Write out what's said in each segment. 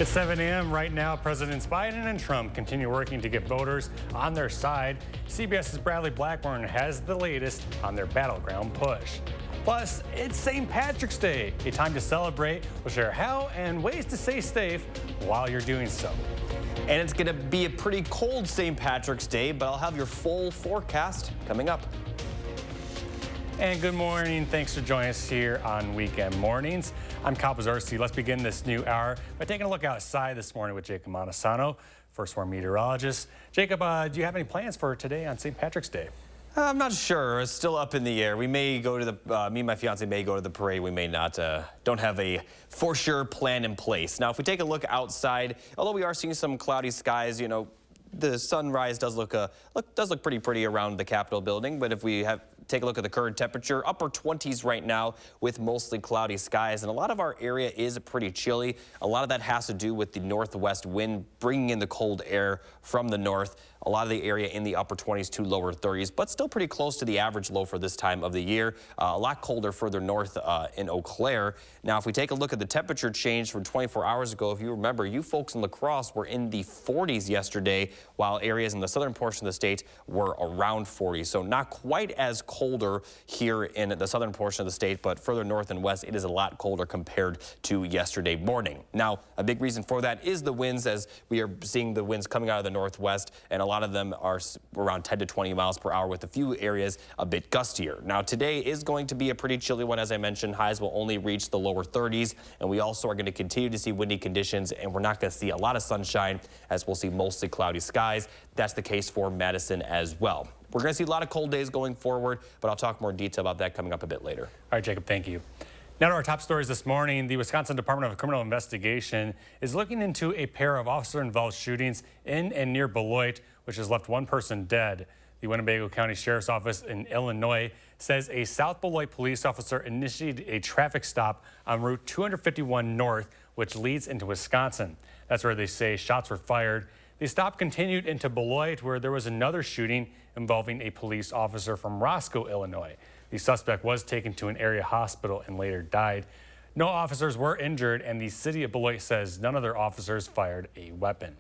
It's 7 a.m. right now. Presidents Biden and Trump continue working to get voters on their side. CBS's Bradley Blackburn has the latest on their battleground push. Plus, it's St. Patrick's Day, a time to celebrate. We'll share how and ways to stay safe while you're doing so. And it's going to be a pretty cold St. Patrick's Day, but I'll have your full forecast coming up. And good morning. Thanks for joining us here on Weekend Mornings. I'm Kyle Pazarski. Let's begin this new hour by taking a look outside this morning with Jacob Montesano, first warm meteorologist. Jacob, do you have any plans for today on St. Patrick's Day? I'm not sure. It's still up in the air. We may go to the, me and my fiance may go to the parade. We may not. Don't have a for sure plan in place. Now, if we take a look outside, although we are seeing some cloudy skies, you know, the sunrise does look pretty pretty around the Capitol building. But if we take a look at the current temperature, upper 20s right now with mostly cloudy skies, and a lot of our area is pretty chilly. A lot of that has to do with the northwest wind bringing in the cold air from the north. A lot of the area in the upper 20s to lower 30s, but still pretty close to the average low for this time of the year. A lot colder further north in Eau Claire. Now, if we take a look at the temperature change from 24 hours ago, if you remember, you folks in La Crosse were in the 40s yesterday, while areas in the southern portion of the state were around 40. So not quite as colder here in the southern portion of the state, but further north and west, it is a lot colder compared to yesterday morning. Now, a big reason for that is the winds, as we are seeing the winds coming out of the northwest, and a lot of them are around 10 to 20 miles per hour, with a few areas a bit gustier. Now, today is going to be a pretty chilly one. As I mentioned, highs will only reach the lower 30s, and we also are going to continue to see windy conditions, and we're not going to see a lot of sunshine, as we'll see mostly cloudy skies. That's the case for Madison as well. We're going to see a lot of cold days going forward, but I'll talk more detail about that coming up a bit later. All right, Jacob, thank you. Now to our top stories this morning. The Wisconsin Department of Criminal Investigation is looking into a pair of officer-involved shootings in and near Beloit, which has left one person dead. The Winnebago County Sheriff's Office in Illinois says a South Beloit police officer initiated a traffic stop on Route 251 North, which leads into Wisconsin. That's where they say shots were fired. The stop continued into Beloit, where there was another shooting involving a police officer from Roscoe, Illinois. The suspect was taken to an area hospital and later died. No officers were injured, and the city of Beloit says none of their officers fired a weapon.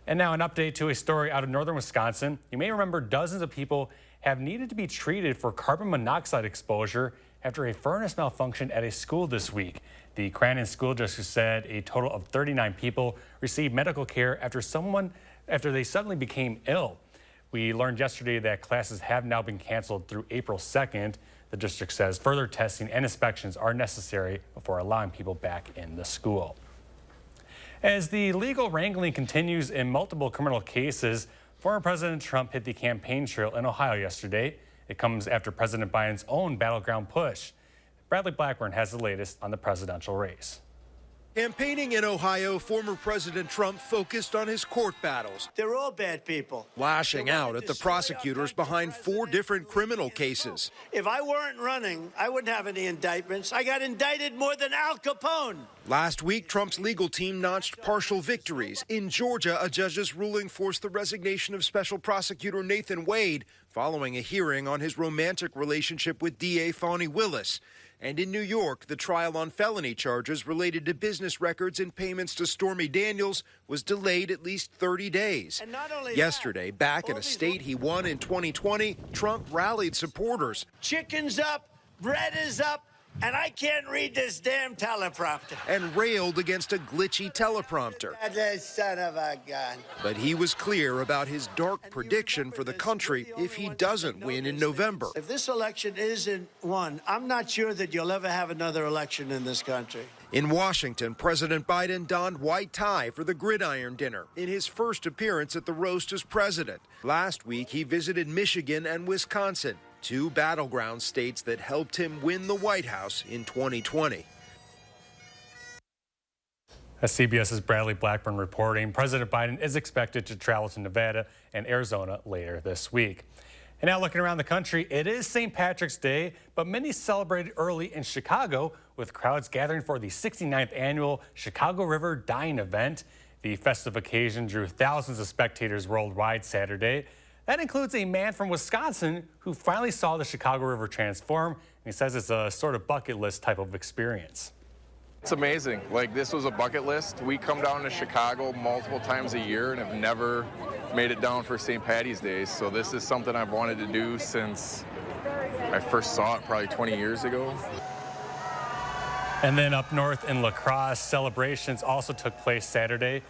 And now an update to a story out of northern Wisconsin. You may remember dozens of people have needed to be treated for carbon monoxide exposure after a furnace malfunctioned at a school this week. The Crandon School District said a total of 39 people received medical care after they suddenly became ill. We learned yesterday that classes have now been canceled through April 2nd. The district says further testing and inspections are necessary before allowing people back in the school. As the legal wrangling continues in multiple criminal cases, former President Trump hit the campaign trail in Ohio yesterday. It comes after President Biden's own battleground push. Bradley Blackburn has the latest on the presidential race. Campaigning in Ohio, former President Trump focused on his court battles. They're all bad people. Lashing out at the prosecutors behind 4 different criminal cases. If I weren't running, I wouldn't have any indictments. I got indicted more than Al Capone. Last week, Trump's legal team notched partial victories. In Georgia, a judge's ruling forced the resignation of Special Prosecutor Nathan Wade following a hearing on his romantic relationship with DA Fani Willis. And in New York, the trial on felony charges related to business records and payments to Stormy Daniels was delayed at least 30 days. And not only Yesterday, back in a state he won in 2020, Trump rallied supporters. Chicken's up, bread is up, and I can't read this damn teleprompter. And railed against a glitchy teleprompter. That son of a gun. But he was clear about his dark prediction for the country if he doesn't win in November. If this election isn't won, I'm not sure that you'll ever have another election in this country. In Washington, President Biden donned white tie for the gridiron dinner in his first appearance at the roast as president. Last week, he visited Michigan and Wisconsin, 2 battleground states that helped him win the White House in 2020. As CBS's Bradley Blackburn reporting, President Biden is expected to travel to Nevada and Arizona later this week. And now looking around the country, it is St. Patrick's Day, but many celebrated early in Chicago with crowds gathering for the 69th annual Chicago River Dyeing event. The festive occasion drew thousands of spectators worldwide Saturday. That includes a man from Wisconsin who finally saw the Chicago River transform, and he says it's a sort of bucket list type of experience. It's amazing. Like, this was a bucket list. We come down to Chicago multiple times a year and have never made it down for St. Patty's Day. So this is something I've wanted to do since I first saw it probably 20 years ago. And then up north in La Crosse, celebrations also took place Saturday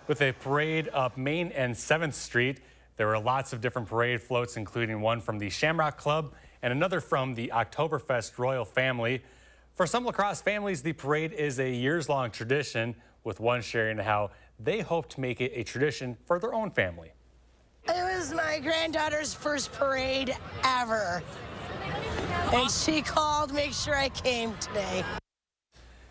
with a parade up Main and 7th Street. There were lots of different parade floats, including one from the Shamrock Club and another from the Oktoberfest Royal Family. For some La Crosse families, the parade is a years-long tradition, with one sharing how they hope to make it a tradition for their own family. It was my granddaughter's first parade ever, and she called, make sure I came today.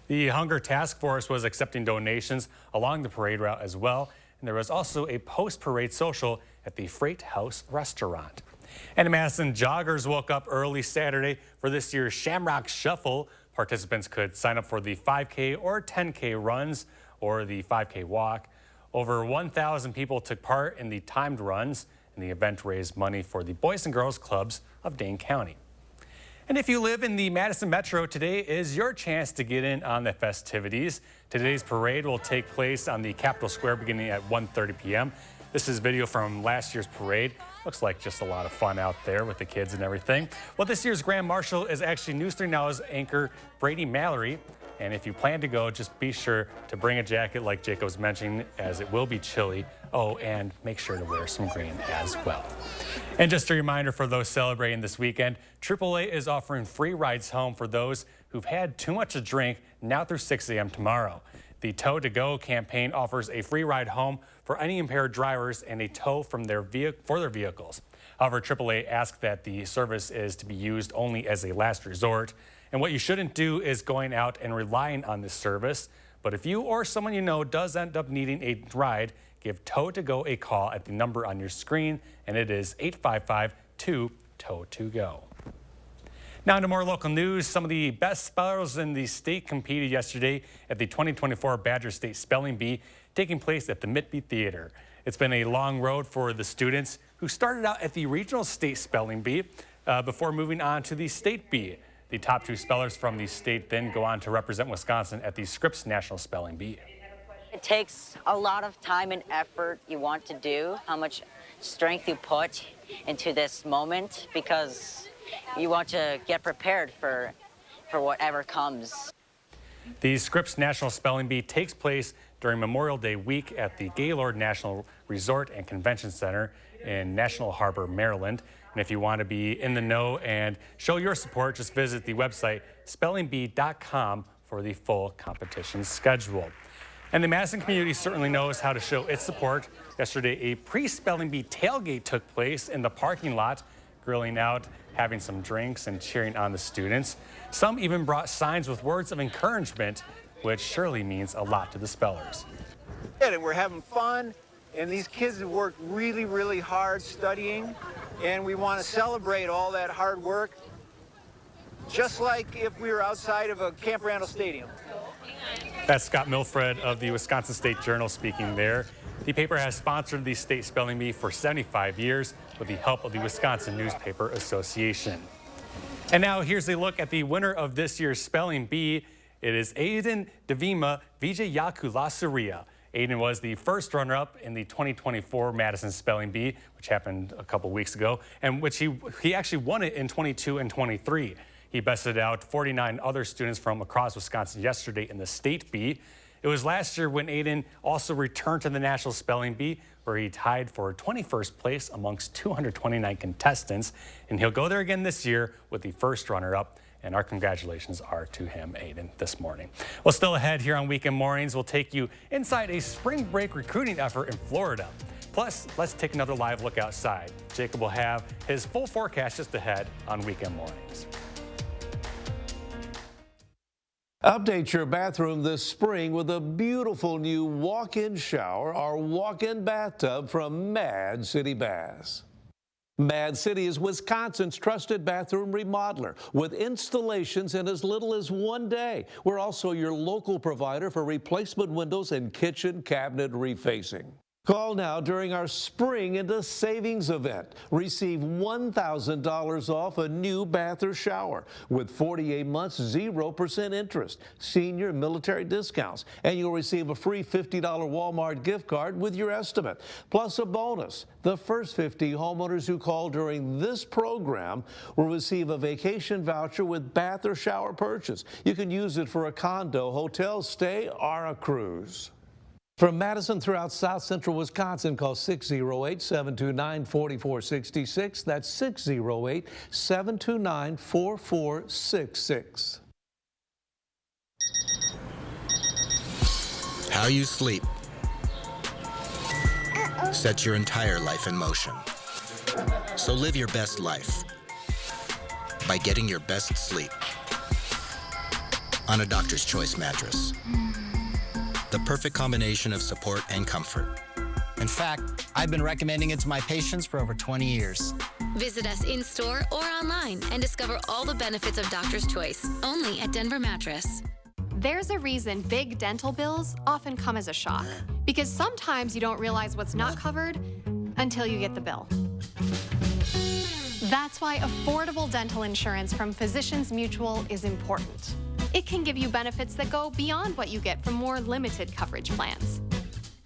The Hunger Task Force was accepting donations along the parade route as well, and there was also a post-parade social at the Freight House restaurant. And Madison joggers woke up early Saturday for this year's Shamrock Shuffle. Participants could sign up for the 5K or 10K runs or the 5K walk. Over 1,000 people took part in the timed runs, and the event raised money for the Boys and Girls Clubs of Dane County. And if you live in the Madison Metro, today is your chance to get in on the festivities. Today's parade will take place on the Capitol Square beginning at 1:30 p.m. This is video from last year's parade. Looks like just a lot of fun out there with the kids and everything. Well, this year's Grand Marshal is actually News 3 Now's anchor Brady Mallory. And if you plan to go, just be sure to bring a jacket like Jacob was mentioning, as it will be chilly. Oh, and make sure to wear some green as well. And just a reminder for those celebrating this weekend, AAA is offering free rides home for those who've had too much to drink now through 6 a.m. tomorrow. The Tow to Go campaign offers a free ride home for any impaired drivers and a tow from their vehicles. However, AAA asks that the service is to be used only as a last resort. And what you shouldn't do is going out and relying on this service. But if you or someone you know does end up needing a ride, give Tow to Go a call at the number on your screen, and it is 855-2-TOW2GO. Now into more local news. Some of the best spellers in the state competed yesterday at the 2024 Badger State Spelling Bee, taking place at the Mitby Theater. It's been a long road for the students who started out at the Regional State Spelling Bee before moving on to the State Bee. The top two spellers from the state then go on to represent Wisconsin at the Scripps National Spelling Bee. It takes a lot of time and effort you want to do, how much strength you put into this moment, because you want to get prepared for whatever comes. The Scripps National Spelling Bee takes place during Memorial Day week at the Gaylord National Resort and Convention Center in National Harbor, Maryland. And if you want to be in the know and show your support, just visit the website spellingbee.com for the full competition schedule. And the Madison community certainly knows how to show its support. Yesterday, a pre-Spelling Bee tailgate took place in the parking lot, grilling out, having some drinks, and cheering on the students. Some even brought signs with words of encouragement, which surely means a lot to the spellers. And we're having fun, and these kids have worked really, really hard studying, and we want to celebrate all that hard work, just like if we were outside of a Camp Randall Stadium. That's Scott Milfred of the Wisconsin State Journal speaking there. The paper has sponsored the State Spelling Bee for 75 years with the help of the Wisconsin Newspaper Association. And now here's a look at the winner of this year's Spelling Bee. It is Aiden Devima Vijayakulasuria. Aiden was the first runner-up in the 2024 Madison Spelling Bee, which happened a couple weeks ago, and which he actually won it in 22 and 23. He bested out 49 other students from across Wisconsin yesterday in the State Bee. It was last year when Aiden also returned to the National Spelling Bee, where he tied for 21st place amongst 229 contestants, and he'll go there again this year with the first runner-up. And our congratulations are to him, Aiden, this morning. Well, still ahead here on Weekend Mornings, we'll take you inside a spring break recruiting effort in Florida. Plus, let's take another live look outside. Jacob will have his full forecast just ahead on Weekend Mornings. Update your bathroom this spring with a beautiful new walk-in shower or walk-in bathtub from Mad City Baths. Mad City is Wisconsin's trusted bathroom remodeler with installations in as little as 1 day. We're also your local provider for replacement windows and kitchen cabinet refacing. Call now during our Spring into Savings event. Receive $1,000 off a new bath or shower with 48 months, 0% interest, senior and military discounts, and you'll receive a free $50 Walmart gift card with your estimate. Plus a bonus. The first 50 homeowners who call during this program will receive a vacation voucher with bath or shower purchase. You can use it for a condo, hotel stay, or a cruise. From Madison throughout south central Wisconsin, call 608-729-4466. That's 608-729-4466. How you sleep sets your entire life in motion. So live your best life by getting your best sleep on a Doctor's Choice mattress. The perfect combination of support and comfort. In fact, I've been recommending it to my patients for over 20 years. Visit us in-store or online and discover all the benefits of Doctor's Choice, only at Denver Mattress. There's a reason big dental bills often come as a shock, because sometimes you don't realize what's not covered until you get the bill. That's why affordable dental insurance from Physicians Mutual is important. It can give you benefits that go beyond what you get from more limited coverage plans.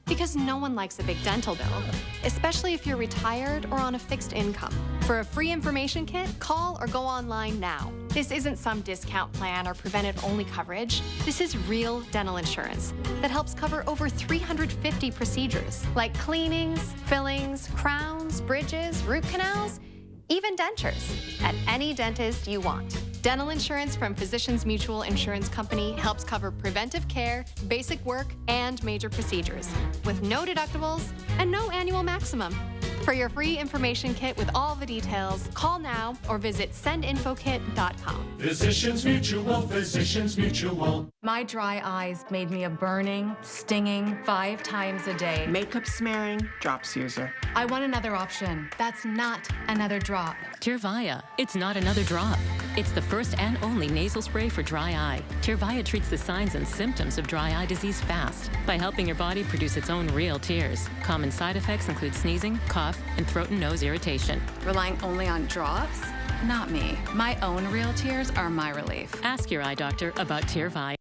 Because no one likes a big dental bill, especially if you're retired or on a fixed income. For a free information kit, call or go online now. This isn't some discount plan or preventive-only coverage. This is real dental insurance that helps cover over 350 procedures, like cleanings, fillings, crowns, bridges, root canals, even dentures, at any dentist you want. Dental insurance from Physicians Mutual Insurance Company helps cover preventive care, basic work, and major procedures, with no deductibles and no annual maximum. For your free information kit with all the details, call now or visit sendinfokit.com. Physicians Mutual, Physicians Mutual. My dry eyes made me a burning, stinging 5 times a day. Makeup smearing, drops user. I want another option. That's not another drop. Tyrvaya. It's not another drop. It's the first and only nasal spray for dry eye. Tyrvaya treats the signs and symptoms of dry eye disease fast by helping your body produce its own real tears. Common side effects include sneezing, cough, and throat and nose irritation. Relying only on drops? Not me. My own real tears are my relief. Ask your eye doctor about Tyrvaya.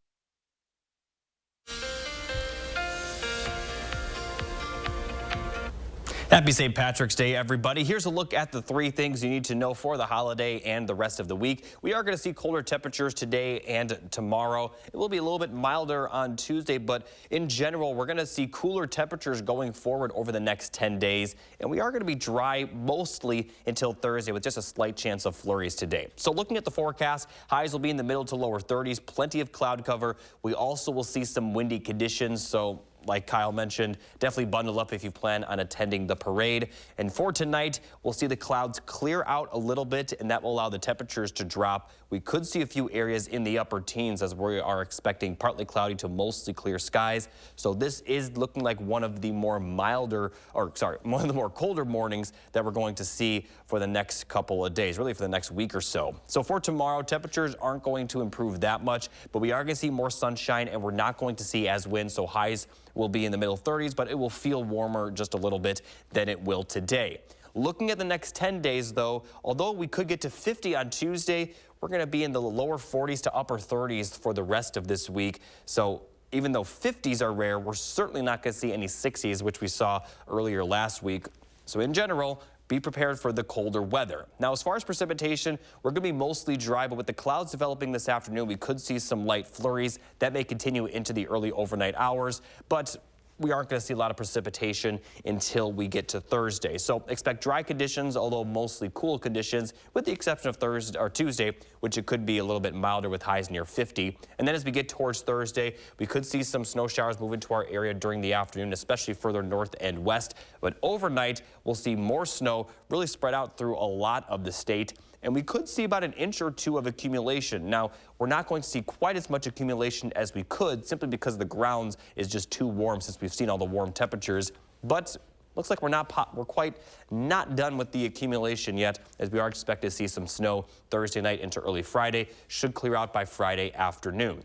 Happy St. Patrick's Day, everybody. Here's a look at the 3 things you need to know for the holiday and the rest of the week. We are going to see colder temperatures today and tomorrow. It will be a little bit milder on Tuesday, but in general, we're going to see cooler temperatures going forward over the next 10 days. And we are going to be dry mostly until Thursday with just a slight chance of flurries today. So looking at the forecast, highs will be in the middle to lower 30s, plenty of cloud cover. We also will see some windy conditions, so like Kyle mentioned, definitely bundle up if you plan on attending the parade. And for tonight, we'll see the clouds clear out a little bit, and that will allow the temperatures to drop. We could see a few areas in the upper teens as we are expecting partly cloudy to mostly clear skies. So this is looking like one of the more one of the more colder mornings that we're going to see for the next couple of days, really for the next week or so. So for tomorrow, temperatures aren't going to improve that much, but we are going to see more sunshine, and we're not going to see as wind, so highs will be in the middle 30s, but it will feel warmer just a little bit than it will today. Looking at the next 10 days, though, although we could get to 50 on Tuesday, we're going to be in the lower 40s to upper 30s for the rest of this week. So even though 50s are rare, we're certainly not going to see any 60s, which we saw earlier last week. So in general, be prepared for the colder weather. Now, as far as precipitation, we're going to be mostly dry, but with the clouds developing this afternoon, we could see some light flurries. That may continue into the early overnight hours, but we aren't going to see a lot of precipitation until we get to Thursday. So expect dry conditions, although mostly cool conditions, with the exception of Thursday or Tuesday, which it could be a little bit milder with highs near 50. And then as we get towards Thursday, we could see some snow showers move into our area during the afternoon, especially further north and west. But overnight, we'll see more snow really spread out through a lot of the state. And we could see about an inch or 2 of accumulation. Now, we're not going to see quite as much accumulation as we could, simply because the ground is just too warm since we've seen all the warm temperatures. But looks like we're quite not done with the accumulation yet, as we are expected to see some snow Thursday night into early Friday. Should clear out by Friday afternoon.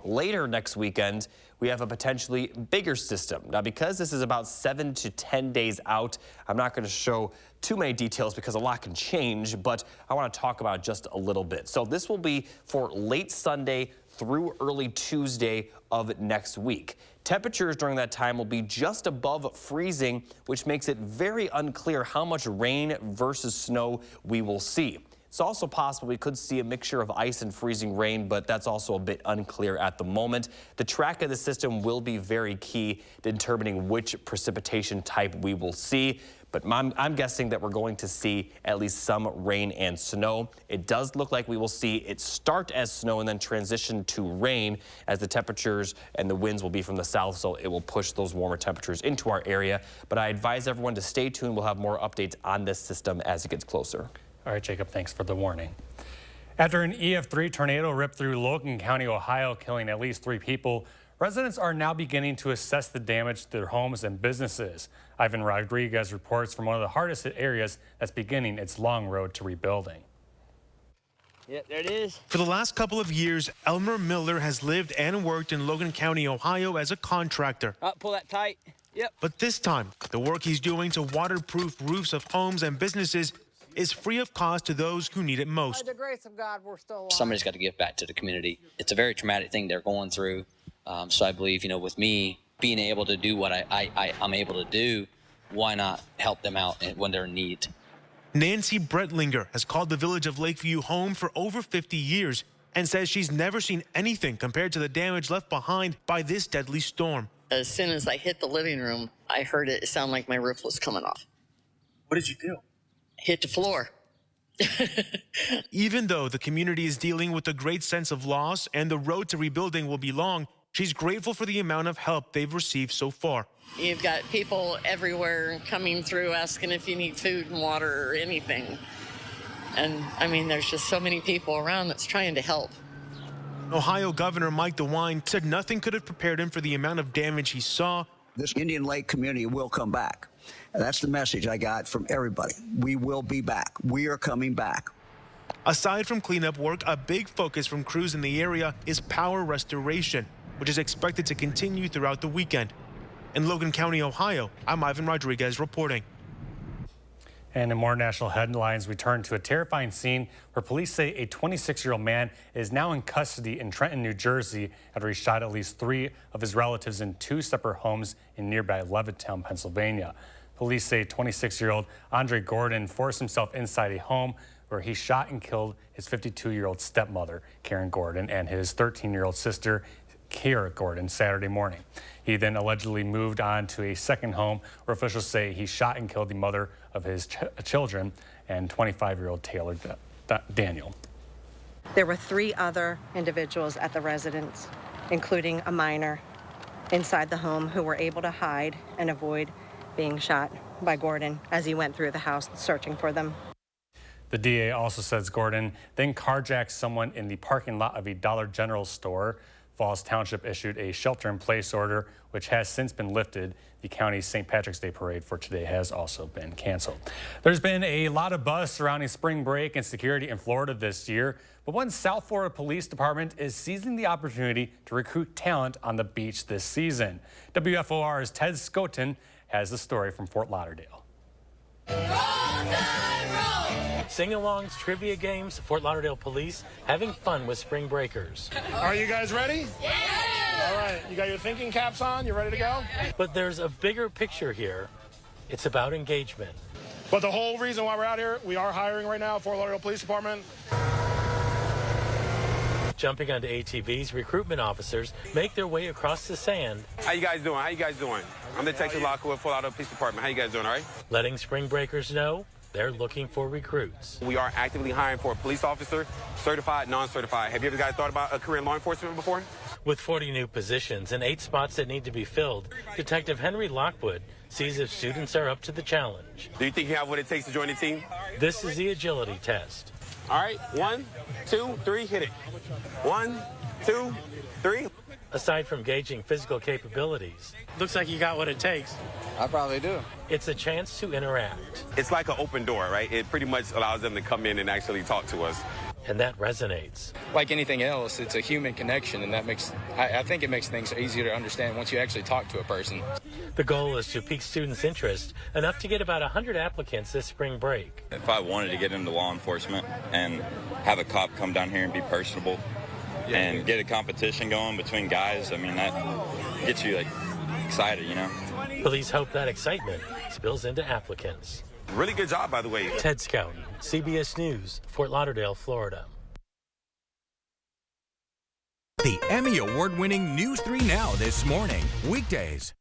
Later next weekend, we have a potentially bigger system. Now, because this is about 7 to 10 days out, I'm not going to show too many details because a lot can change, but I want to talk about it just a little bit. So this will be for late Sunday through early Tuesday of next week. Temperatures during that time will be just above freezing, which makes it very unclear how much rain versus snow we will see. It's also possible we could see a mixture of ice and freezing rain, but that's also a bit unclear at the moment. The track of the system will be very key to determining which precipitation type we will see. But I'm guessing that we're going to see at least some rain and snow. It does look like we will see it start as snow and then transition to rain as the temperatures and the winds will be from the south, so it will push those warmer temperatures into our area. But I advise everyone to stay tuned. We'll have more updates on this system as it gets closer. All right, Jacob, thanks for the warning. After an EF3 tornado ripped through Logan County, Ohio, killing at least 3 people, residents are now beginning to assess the damage to their homes and businesses. Ivan Rodriguez reports from one of the hardest hit areas that's beginning its long road to rebuilding. Yep, there it is. For the last couple of years, Elmer Miller has lived and worked in Logan County, Ohio as a contractor. Pull that tight. Yep. But this time, the work he's doing to waterproof roofs of homes and businesses is free of cost to those who need it most. By the grace of God, we're still alive. Somebody's got to give back to the community. It's a very traumatic thing they're going through. So I believe, with me being able to do what I'm able to do, why not help them out when they're in need? Nancy Bretlinger has called the village of Lakeview home for over 50 years and says she's never seen anything compared to the damage left behind by this deadly storm. As soon as I hit the living room, I heard it sound like my roof was coming off. What did you do? Hit the floor. Even though the community is dealing with a great sense of loss and the road to rebuilding will be long, she's grateful for the amount of help they've received so far. You've got people everywhere coming through asking if you need food and water or anything. And I mean, there's just so many people around that's trying to help. Ohio Governor Mike DeWine said nothing could have prepared him for the amount of damage he saw. This Indian Lake community will come back. And that's the message I got from everybody. We will be back. We are coming back. Aside from cleanup work, a big focus from crews in the area is power restoration, which is expected to continue throughout the weekend. In Logan County, Ohio, I'm Ivan Rodriguez reporting. And in more national headlines, we turn to a terrifying scene where police say a 26-year-old man is now in custody in Trenton, New Jersey after he shot at least 3 of his relatives in 2 separate homes in nearby Levittown, Pennsylvania. Police say 26-year-old Andre Gordon forced himself inside a home where he shot and killed his 52-year-old stepmother, Karen Gordon, and his 13-year-old sister, Kira Gordon, Saturday morning. He then allegedly moved on to a second home where officials say he shot and killed the mother of his children and 25-year-old Taylor Daniel. There were 3 other individuals at the residence, including a minor, inside the home who were able to hide and avoid being shot by Gordon as he went through the house searching for them. The DA also says Gordon then carjacked someone in the parking lot of a Dollar General store. Falls Township issued a shelter-in-place order, which has since been lifted. The county's St. Patrick's Day parade for today has also been canceled. There's been a lot of buzz surrounding spring break and security in Florida this year, but one South Florida Police Department is seizing the opportunity to recruit talent on the beach this season. WFOR's Ted Scoten has the story from Fort Lauderdale. Sing-alongs, trivia games, Fort Lauderdale Police having fun with spring breakers. Are you guys ready? Yeah! All right, you got your thinking caps on? You ready to go? But there's a bigger picture here. It's about engagement. But the whole reason why we're out here, we are hiring right now, Fort Lauderdale Police Department. Jumping onto ATVs, recruitment officers make their way across the sand. How you guys doing? How you guys doing? I'm Detective Lockwood, Fort Lauderdale Police Department. How you guys doing, all right? Letting spring breakers know they're looking for recruits. We are actively hiring for a police officer, certified, non-certified. Have you guys thought about a career in law enforcement before? With 40 new positions and 8 spots that need to be filled, Detective Henry Lockwood sees if students are up to the challenge. Do you think you have what it takes to join the team? This is the agility test. All right, 1, 2, 3, hit it. 1, 2, 3. Aside from gauging physical capabilities, looks like you got what it takes. I probably do. It's a chance to interact. It's like an open door, right? It pretty much allows them to come in and actually talk to us. and that resonates. Like anything else, it's a human connection, and I think it makes things easier to understand once you actually talk to a person. The goal is to pique students' interest enough to get about 100 applicants this spring break. If I wanted to get into law enforcement and have a cop come down here and be personable and get a competition going between guys, I mean, that gets you excited, you know? Police hope that excitement spills into applicants. Really good job, by the way. Ted Scouten, CBS News, Fort Lauderdale, Florida. The Emmy Award-winning News 3 Now this morning, weekdays.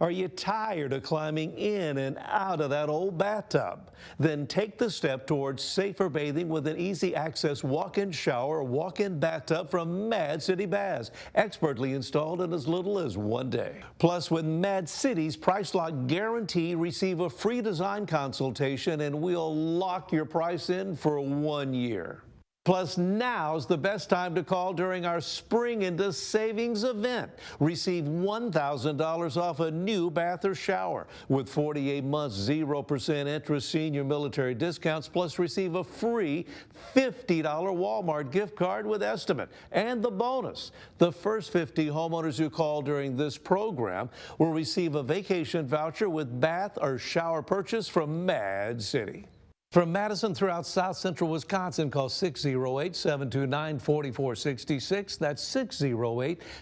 Are you tired of climbing in and out of that old bathtub? Then take the step towards safer bathing with an easy access walk-in shower or walk-in bathtub from Mad City Baths, expertly installed in as little as 1 day. Plus, with Mad City's Price Lock Guarantee, receive a free design consultation and we'll lock your price in for 1 year. Plus, now's the best time to call during our Spring into Savings event. Receive $1,000 off a new bath or shower with 48 months, 0% interest senior military discounts, plus receive a free $50 Walmart gift card with estimate. And the bonus, the first 50 homeowners who call during this program will receive a vacation voucher with bath or shower purchase from Mad City. From Madison throughout South Central Wisconsin, call 608-729-4466. That's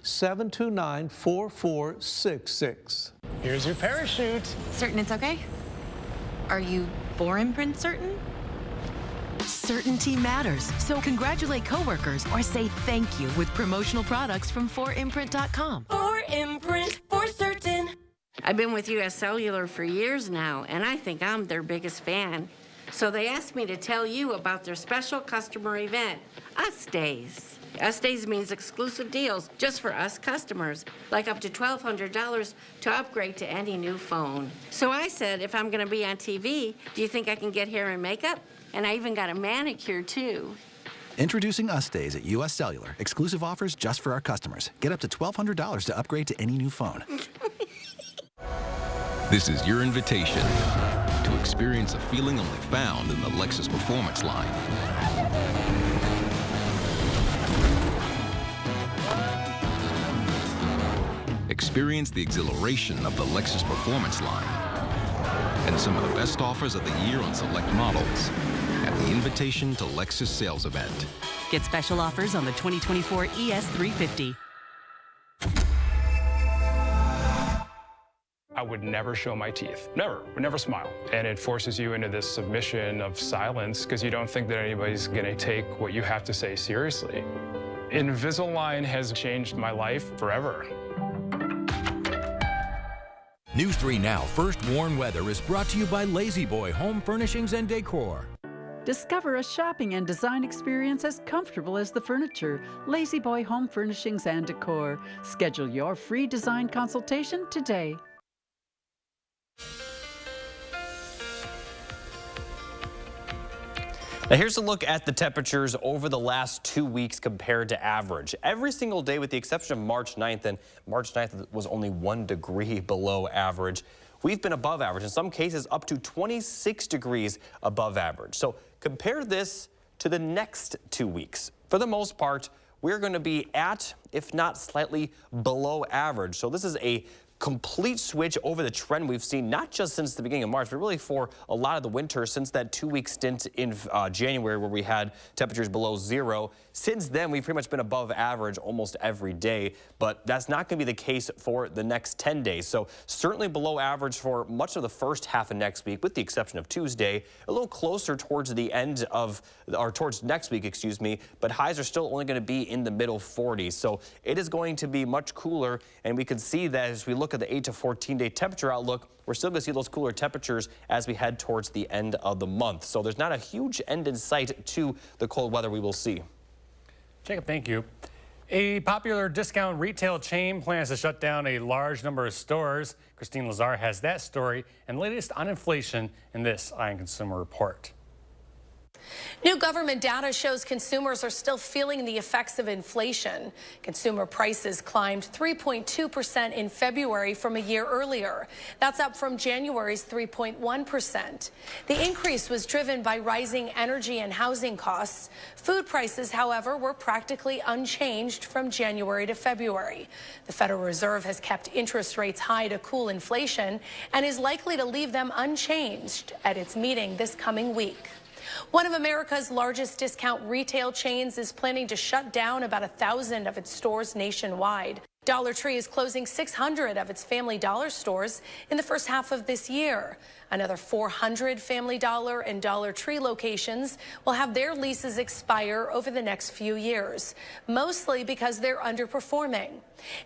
608-729-4466. Here's your parachute. Certain it's okay? Are you 4imprint certain? Certainty matters, so congratulate coworkers or say thank you with promotional products from 4imprint.com. 4imprint, for certain. I've been with US Cellular for years now, and I think I'm their biggest fan. So they asked me to tell you about their special customer event, Us Days. Us Days means exclusive deals just for us customers, like up to $1,200 to upgrade to any new phone. So I said, if I'm going to be on TV, do you think I can get hair and makeup? And I even got a manicure, too. Introducing Us Days at US Cellular. Exclusive offers just for our customers. Get up to $1,200 to upgrade to any new phone. This is your invitation to experience a feeling only found in the Lexus Performance line. Experience the exhilaration of the Lexus Performance line and some of the best offers of the year on select models at the Invitation to Lexus sales event. Get special offers on the 2024 ES350. I would never show my teeth. Never. Would never smile. And it forces you into this submission of silence because you don't think that anybody's going to take what you have to say seriously. Invisalign has changed my life forever. News 3 Now First Warn Weather is brought to you by Lazy Boy Home Furnishings and Decor. Discover a shopping and design experience as comfortable as the furniture. Lazy Boy Home Furnishings and Decor. Schedule your free design consultation today. Now here's a look at the temperatures over the last 2 weeks compared to average. Every single day with the exception of March 9th, and March 9th was only 1 degree below average. We've been above average, in some cases up to 26 degrees above average. So compare this to the next 2 weeks. For the most part, we're going to be at, if not slightly below average. So this is a complete switch over the trend we've seen, not just since the beginning of March, but really for a lot of the winter since that 2-week stint in January where we had temperatures below zero. Since then, we've pretty much been above average almost every day, but that's not going to be the case for the next 10 days. So certainly below average for much of the first half of next week, with the exception of Tuesday, a little closer towards the end of, or towards next week, excuse me, but highs are still only going to be in the middle 40s. So it is going to be much cooler, and we can see that as we look at the 8 to 14-day temperature outlook, we're still going to see those cooler temperatures as we head towards the end of the month. So there's not a huge end in sight to the cold weather we will see. Jacob, thank you. A popular discount retail chain plans to shut down a large number of stores. Christine Lazar has that story and the latest on inflation in this Eye on Consumer report. New government data shows consumers are still feeling the effects of inflation. Consumer prices climbed 3.2% in February from a year earlier. That's up from January's 3.1%. The increase was driven by rising energy and housing costs. Food prices, however, were practically unchanged from January to February. The Federal Reserve has kept interest rates high to cool inflation and is likely to leave them unchanged at its meeting this coming week. One of America's largest discount retail chains is planning to shut down about 1,000 of its stores nationwide. Dollar Tree is closing 600 of its Family Dollar stores in the first half of this year. Another 400 Family Dollar and Dollar Tree locations will have their leases expire over the next few years, mostly because they're underperforming.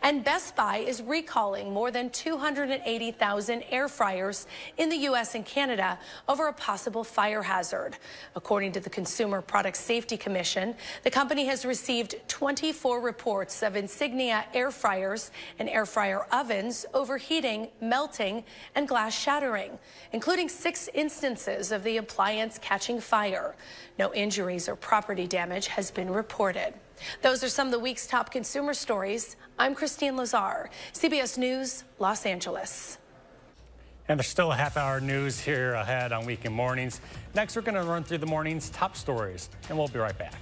And Best Buy is recalling more than 280,000 air fryers in the U.S. and Canada over a possible fire hazard. According to the Consumer Product Safety Commission, the company has received 24 reports of Insignia air fryers and air fryer ovens overheating, melting, and glass shattering, including 6 instances of the appliance catching fire. No injuries or property damage has been reported. Those are some of the week's top consumer stories. I'm Christine Lazar, CBS News, Los Angeles. And there's still a half-hour news here ahead on Weekend Mornings. Next, we're going to run through the morning's top stories, and we'll be right back.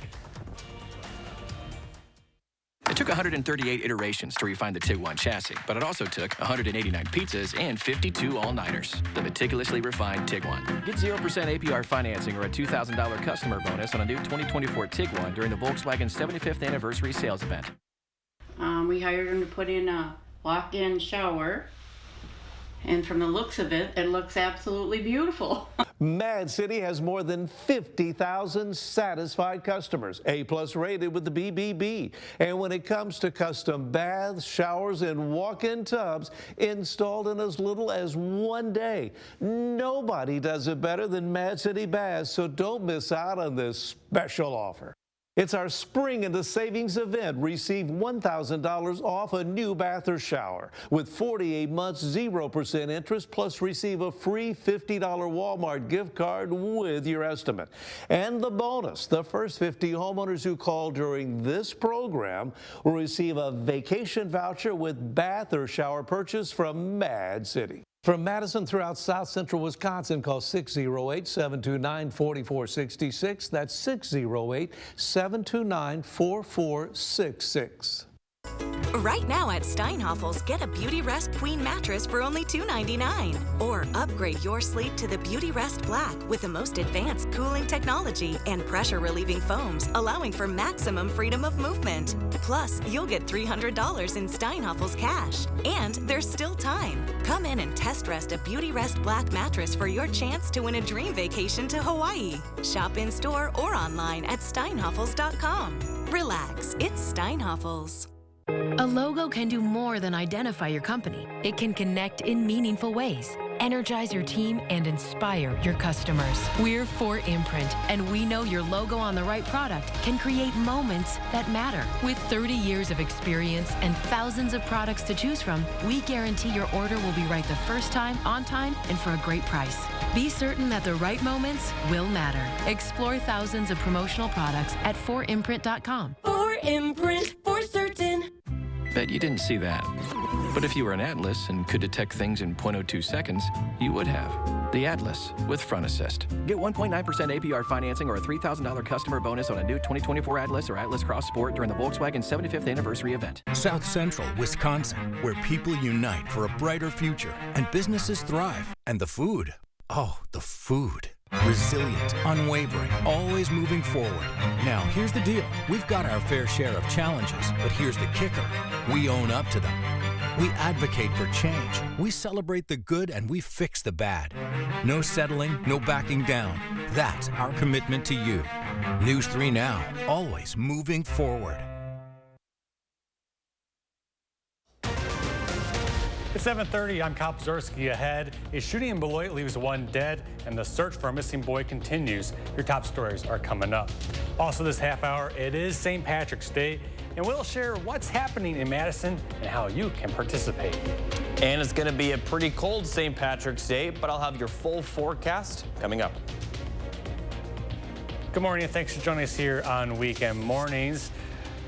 It took 138 iterations to refine the TIG-1 chassis, but it also took 189 pizzas and 52 all-nighters. The meticulously refined TIG-1. Get 0% APR financing or a $2,000 customer bonus on a new 2024 TIG-1 during the Volkswagen 75th anniversary sales event. We hired him to put in a walk-in shower, and from the looks of it, it looks absolutely beautiful. Mad City has more than 50,000 satisfied customers, A+ rated with the BBB. And when it comes to custom baths, showers, and walk-in tubs installed in as little as 1 day, nobody does it better than Mad City Baths, so don't miss out on this special offer. It's our Spring into Savings event. Receive $1,000 off a new bath or shower with 48 months, 0% interest, plus receive a free $50 Walmart gift card with your estimate. And the bonus, the first 50 homeowners who call during this program will receive a vacation voucher with bath or shower purchase from Mad City. From Madison throughout South Central Wisconsin, call 608-729-4466. That's 608-729-4466. Right now at Steinhoffel's, get a Beauty Rest Queen mattress for only $2.99. Or upgrade your sleep to the Beauty Rest Black with the most advanced cooling technology and pressure-relieving foams, allowing for maximum freedom of movement. Plus, you'll get $300 in Steinhoffel's cash. And there's still time. Come in and test rest a Beauty Rest Black mattress for your chance to win a dream vacation to Hawaii. Shop in-store or online at steinhoffels.com. Relax, it's Steinhoffels. A logo can do more than identify your company. It can connect in meaningful ways, energize your team, and inspire your customers. We're 4imprint, and we know your logo on the right product can create moments that matter. With 30 years of experience and thousands of products to choose from, we guarantee your order will be right the first time, on time, and for a great price. Be certain that the right moments will matter. Explore thousands of promotional products at 4imprint.com. 4imprint, for certain. Bet you didn't see that. But if you were an Atlas and could detect things in 0.02 seconds, you would have. The Atlas with Front Assist. Get 1.9% APR financing or a $3,000 customer bonus on a new 2024 Atlas or Atlas Cross Sport during the Volkswagen 75th anniversary event. South Central Wisconsin, where people unite for a brighter future and businesses thrive. And the food. Oh, the food. Resilient, unwavering, always moving forward. Now, here's the deal. We've got our fair share of challenges, but here's the kicker. We own up to them. We advocate for change. We celebrate the good and we fix the bad. No settling, no backing down. That's our commitment to you. News 3 Now, always moving forward. It's 7:30. I'm Kyle Pazurski. Ahead, a shooting in Beloit leaves 1 dead, and the search for a missing boy continues. Your top stories are coming up. Also this half hour, it is St. Patrick's Day, and we'll share what's happening in Madison and how you can participate. And it's going to be a pretty cold St. Patrick's Day, but I'll have your full forecast coming up. Good morning, and thanks for joining us here on Weekend Mornings.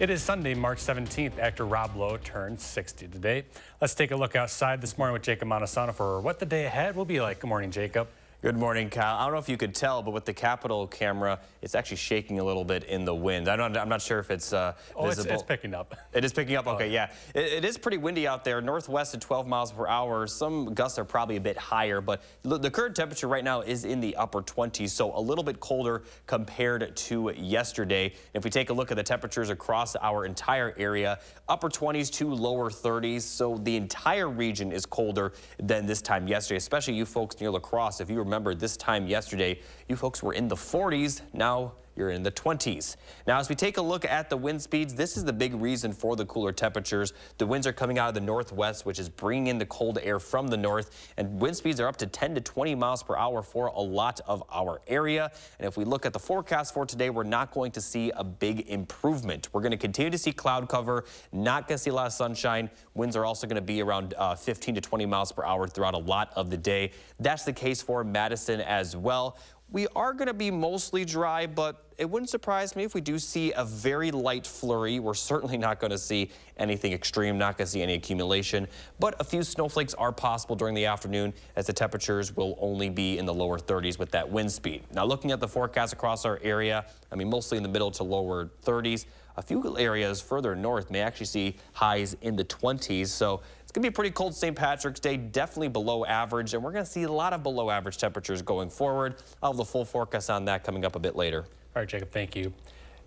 It is Sunday, March 17th. Actor Rob Lowe turned 60 today. Let's take a look outside this morning with Jacob Montesano for what the day ahead will be like. Good morning, Jacob. Good morning, Kyle. I don't know if you could tell, but with the Capitol camera, it's actually shaking a little bit in the wind. I'm not sure if it's visible. It's picking up. It is picking up? Okay, yeah. It is pretty windy out there, northwest at 12 miles per hour. Some gusts are probably a bit higher, but the current temperature right now is in the upper 20s, so a little bit colder compared to yesterday. If we take a look at the temperatures across our entire area, upper 20s to lower 30s, so the entire region is colder than this time yesterday, especially you folks near La Crosse. If you remember this time yesterday, you folks were in the 40s. Now you're in the 20s. Now, as we take a look at the wind speeds, this is the big reason for the cooler temperatures. The winds are coming out of the northwest, which is bringing in the cold air from the north, and wind speeds are up to 10 to 20 miles per hour for a lot of our area. And if we look at the forecast for today, we're not going to see a big improvement. We're going to continue to see cloud cover, not going to see a lot of sunshine. Winds are also going to be around 15 to 20 miles per hour throughout a lot of the day. That's the case for Madison as well. We are going to be mostly dry, but it wouldn't surprise me if we do see a very light flurry. We're certainly not going to see anything extreme, not going to see any accumulation, but a few snowflakes are possible during the afternoon as the temperatures will only be in the lower 30s with that wind speed. Now, looking at the forecast across our area, I mean, mostly in the middle to lower 30s. A few areas further north may actually see highs in the 20s, so it's going to be a pretty cold St. Patrick's Day, definitely below average, and we're going to see a lot of below average temperatures going forward. I'll have the full forecast on that coming up a bit later. All right, Jacob, thank you.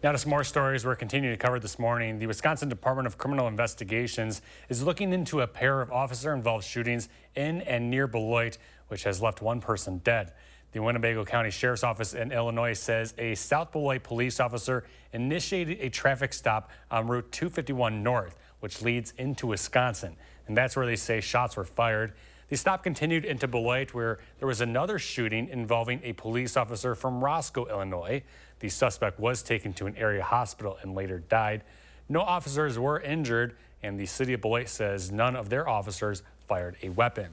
Now to some more stories we're continuing to cover this morning. The Wisconsin Department of Criminal Investigations is looking into a pair of officer-involved shootings in and near Beloit, which has left one person dead. The Winnebago County Sheriff's Office in Illinois says a South Beloit police officer initiated a traffic stop on Route 251 North, which leads into Wisconsin. And that's where they say shots were fired. The stop continued into Beloit, where there was another shooting involving a police officer from Roscoe, Illinois. The suspect was taken to an area hospital and later died. No officers were injured, and the city of Beloit says none of their officers fired a weapon.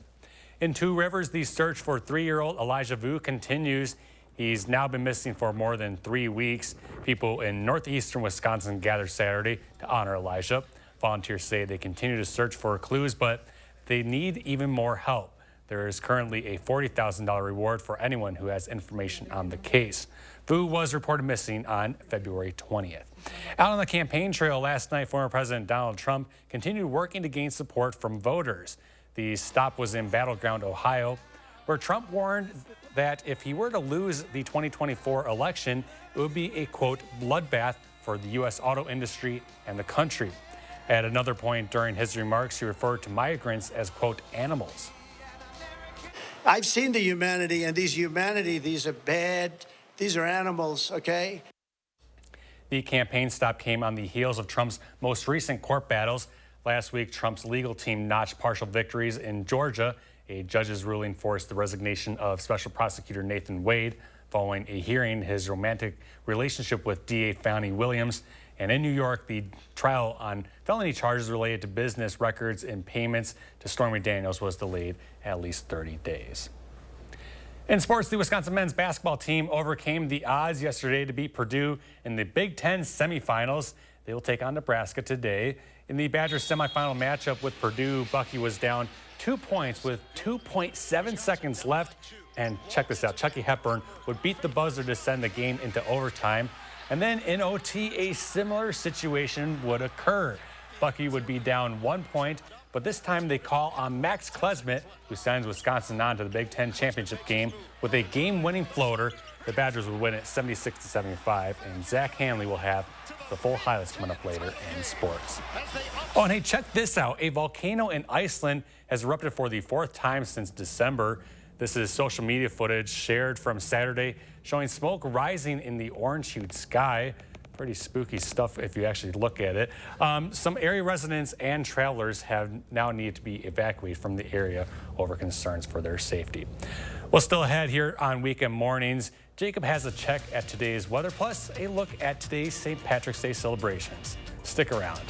In Two Rivers, the search for 3-year-old Elijah Vu continues. He's now been missing for more than 3 weeks. People in northeastern Wisconsin gathered Saturday to honor Elijah. Volunteers say they continue to search for clues, but they need even more help. There is currently a $40,000 reward for anyone who has information on the case. Vu was reported missing on February 20th. Out on the campaign trail last night, former President Donald Trump continued working to gain support from voters. The stop was in Battleground, Ohio, where Trump warned that if he were to lose the 2024 election, it would be a, quote, bloodbath for the U.S. auto industry and the country. At another point during his remarks, he referred to migrants as, quote, animals. I've seen the humanity, and these are bad, these are animals, okay? The campaign stop came on the heels of Trump's most recent court battles. Last week, Trump's legal team notched partial victories in Georgia. A judge's ruling forced the resignation of Special Prosecutor Nathan Wade following a hearing his romantic relationship with DA Fani Williams. And in New York, the trial on felony charges related to business records and payments to Stormy Daniels was delayed at least 30 days. In sports, the Wisconsin men's basketball team overcame the odds yesterday to beat Purdue in the Big Ten semifinals. They will take on Nebraska today. In the Badgers semifinal matchup with Purdue, Bucky was down 2 points with 2.7 seconds left. And check this out, Chucky Hepburn would beat the buzzer to send the game into overtime. And then in OT, a similar situation would occur. Bucky would be down 1 point, but this time they call on Max Klesmit, who signs Wisconsin on to the Big Ten championship game with a game-winning floater. The Badgers would win it 76-75, and Zach Hanley will have the full highlights coming up later in sports. Oh, and hey, check this out. A volcano in Iceland has erupted for the 4th time since December. This is social media footage shared from Saturday showing smoke rising in the orange-hued sky. Pretty spooky stuff if you actually look at it. Some area residents and travelers have now needed to be evacuated from the area over concerns for their safety. Well, still ahead here on Weekend Mornings, Jacob has a check at today's weather, plus a look at today's St. Patrick's Day celebrations. Stick around.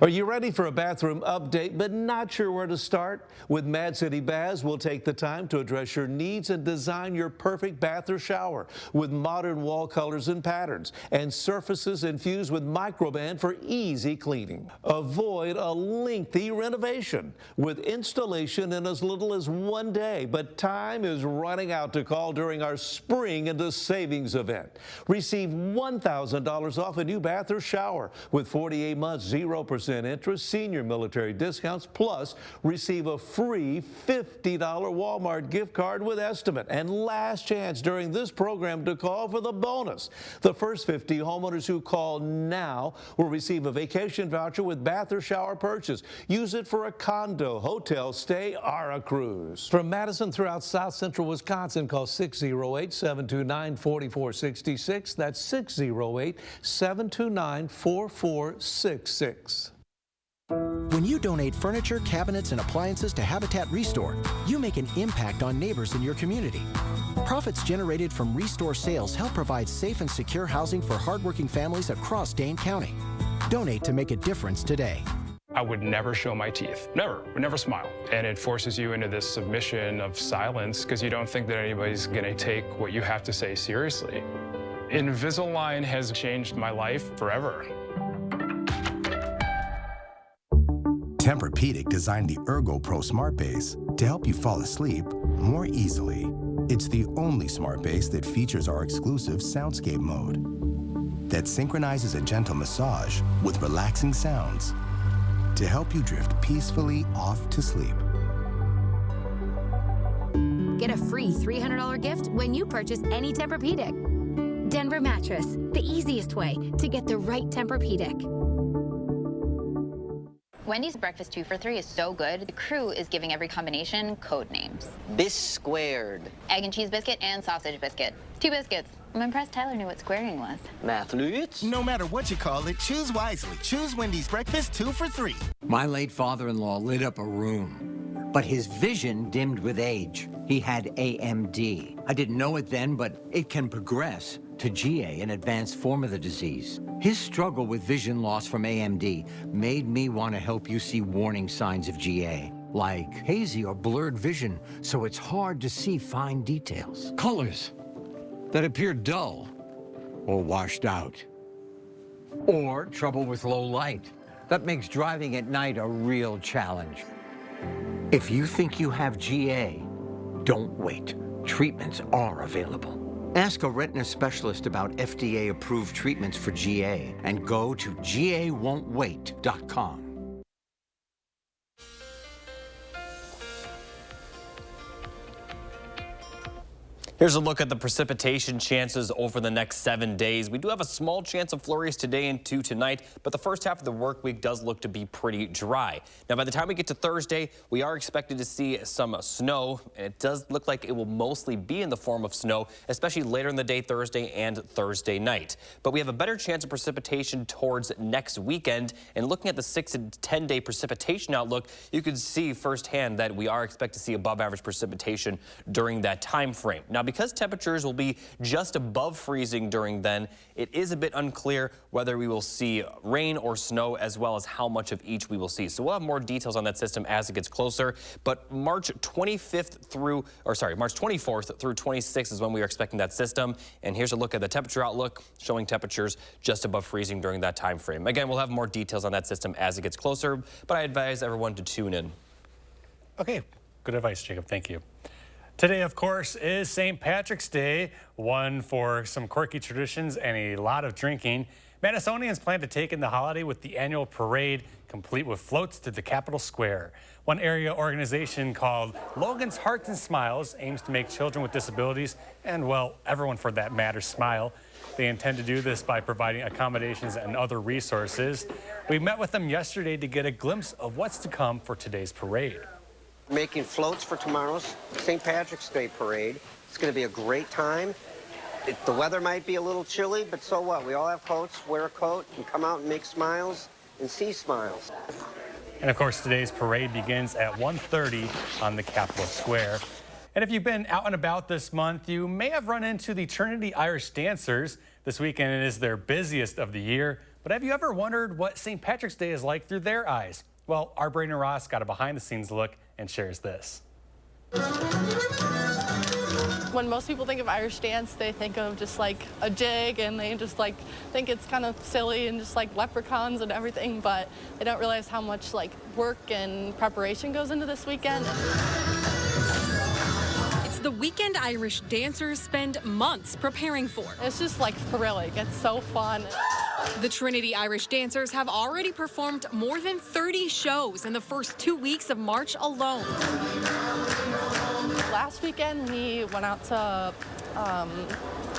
Are you ready for a bathroom update but not sure where to start? With Mad City Baths, we'll take the time to address your needs and design your perfect bath or shower with modern wall colors and patterns and surfaces infused with microban for easy cleaning. Avoid a lengthy renovation with installation in as little as 1 day, but time is running out to call during our Spring into Savings event. Receive $1,000 off a new bath or shower with 48 months, 0% interest, senior military discounts, plus receive a free $50 Walmart gift card with estimate. And last chance during this program to call for the bonus. The first 50 homeowners who call now will receive a vacation voucher with bath or shower purchase. Use it for a condo, hotel stay, or a cruise. From Madison throughout South Central Wisconsin, call 608-729-4466. That's 608-729-4466. When you donate furniture, cabinets, and appliances to Habitat Restore, you make an impact on neighbors in your community. Profits generated from Restore sales help provide safe and secure housing for hardworking families across Dane County. Donate to make a difference today. I would never show my teeth. Would never smile. And it forces you into this submission of silence because you don't think that anybody's gonna take what you have to say seriously. Invisalign has changed my life forever. Tempur-Pedic designed the Ergo Pro Smart Base to help you fall asleep more easily. It's the only smart base that features our exclusive soundscape mode that synchronizes a gentle massage with relaxing sounds to help you drift peacefully off to sleep. Get a free $300 gift when you purchase any Tempur-Pedic. Denver Mattress, the easiest way to get the right Tempur-Pedic. Wendy's breakfast 2 for $3 is so good, the crew is giving every combination code names. Bis squared. Egg and cheese biscuit and sausage biscuit. 2 biscuits. I'm impressed Tyler knew what squaring was. Mathlete. No matter what you call it, choose wisely. Choose Wendy's breakfast 2 for $3. My late father-in-law lit up a room, but his vision dimmed with age. He had AMD. I didn't know it then, but it can progress to GA, an advanced form of the disease. His struggle with vision loss from AMD made me want to help you see warning signs of GA, like hazy or blurred vision, so it's hard to see fine details. Colors that appear dull or washed out. Or trouble with low light. That makes driving at night a real challenge. If you think you have GA, don't wait. Treatments are available. Ask a retina specialist about FDA-approved treatments for GA and go to GAWon'tWait.com. Here's a look at the precipitation chances over the next 7 days. We do have a small chance of flurries today and 2 tonight, but the first half of the work week does look to be pretty dry. Now, by the time we get to Thursday, we are expected to see some snow, and it does look like it will mostly be in the form of snow, especially later in the day Thursday and Thursday night. But we have a better chance of precipitation towards next weekend, and looking at the 6 to 10 day precipitation outlook, you can see firsthand that we are expected to see above average precipitation during that time frame. Now, because temperatures will be just above freezing during then, it is a bit unclear whether we will see rain or snow, as well as how much of each we will see. So we'll have more details on that system as it gets closer. But March 24th through 26th is when we are expecting that system. And here's a look at the temperature outlook, showing temperatures just above freezing during that time frame. Again, we'll have more details on that system as it gets closer, but I advise everyone to tune in. Okay, good advice, Jacob. Thank you. Today, of course, is St. Patrick's Day, one for some quirky traditions and a lot of drinking. Madisonians plan to take in the holiday with the annual parade, complete with floats to the Capitol Square. One area organization called Logan's Hearts and Smiles aims to make children with disabilities, and well, everyone for that matter, smile. They intend to do this by providing accommodations and other resources. We met with them yesterday to get a glimpse of what's to come for today's parade. Making floats for tomorrow's St. Patrick's Day parade. It's going to be a great time. The weather might be a little chilly, but so what? We all have coats. Wear a coat and come out and make smiles and see smiles. And of course, today's parade begins at 1:30 on the Capitol Square. And if you've been out and about this month, you may have run into the Trinity Irish Dancers. This weekend is their busiest of the year. But have you ever wondered what St. Patrick's Day is like through their eyes? Well, our Braden Ross got a behind-the-scenes look and shares this. When most people think of Irish dance, they think of just like a jig, and they just like think it's kind of silly and just like leprechauns and everything, but they don't realize how much like work and preparation goes into this weekend. It's the weekend Irish dancers spend months preparing for. It's just like thrilling. It's so fun. The Trinity Irish dancers have already performed more than 30 shows in the first 2 weeks of March alone. Last weekend, we went out to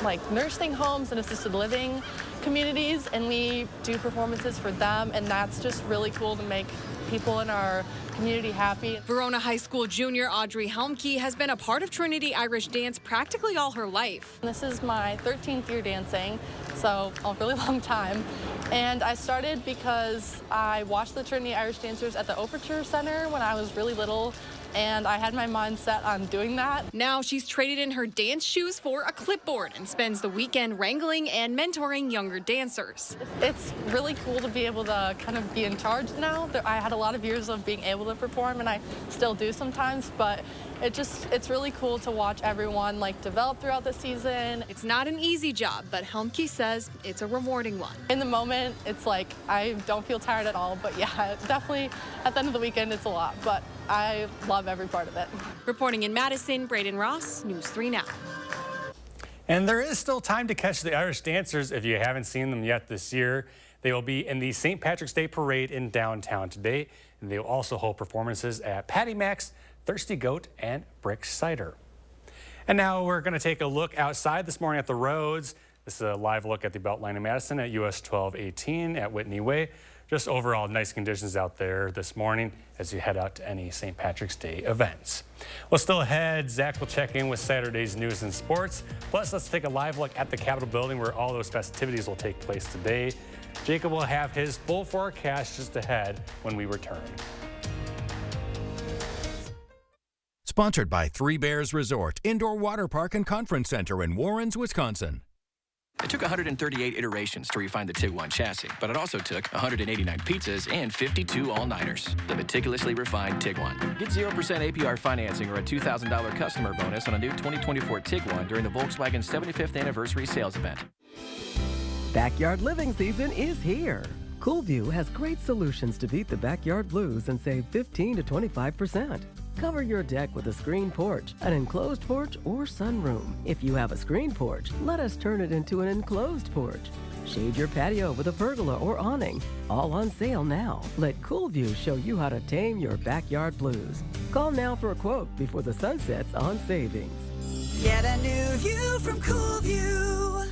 like nursing homes and assisted living communities, and we do performances for them, and that's just really cool to make people in our community happy. Verona High School junior Audrey Helmke has been a part of Trinity Irish Dance practically all her life. This is my 13th year dancing, so a really long time. And I started because I watched the Trinity Irish Dancers at the Overture Center when I was really little, and I had my mind set on doing that. Now she's traded in her dance shoes for a clipboard and spends the weekend wrangling and mentoring younger dancers. It's really cool to be able to kind of be in charge now. I had a lot of years of being able to perform, and I still do sometimes, but it's really cool to watch everyone like develop throughout the season. It's not an easy job, but Helmke says it's a rewarding one. In the moment, it's like I don't feel tired at all, but yeah, definitely at the end of the weekend, it's a lot, but I love every part of it. Reporting in Madison, Braden Ross, News 3 Now. And there is still time to catch the Irish dancers if you haven't seen them yet this year. They will be in the St. Patrick's Day Parade in downtown today, and they will also hold performances at Patty Mac's, Thirsty Goat, and Brick Cider. And now we're going to take a look outside this morning at the roads. This is a live look at the Beltline in Madison at US 1218 at Whitney Way. Just overall nice conditions out there this morning as you head out to any St. Patrick's Day events. Well, still ahead, Zach will check in with Saturday's news and sports. Plus, let's take a live look at the Capitol building where all those festivities will take place today. Jacob will have his full forecast just ahead when we return. Sponsored by Three Bears Resort, Indoor Water Park and Conference Center in Warrens, Wisconsin. It took 138 iterations to refine the Tiguan chassis, but it also took 189 pizzas and 52 all-nighters. The meticulously refined Tiguan. Get 0% APR financing or a $2,000 customer bonus on a new 2024 Tiguan during the Volkswagen 75th anniversary sales event. Backyard living season is here. Coolview has great solutions to beat the backyard blues and save 15 to 25%. Cover your deck with a screen porch, an enclosed porch, or sunroom. If you have a screen porch, let us turn it into an enclosed porch. Shade your patio with a pergola or awning. All on sale now. Let Coolview show you how to tame your backyard blues. Call now for a quote before the sun sets on savings. Get a new view from Coolview.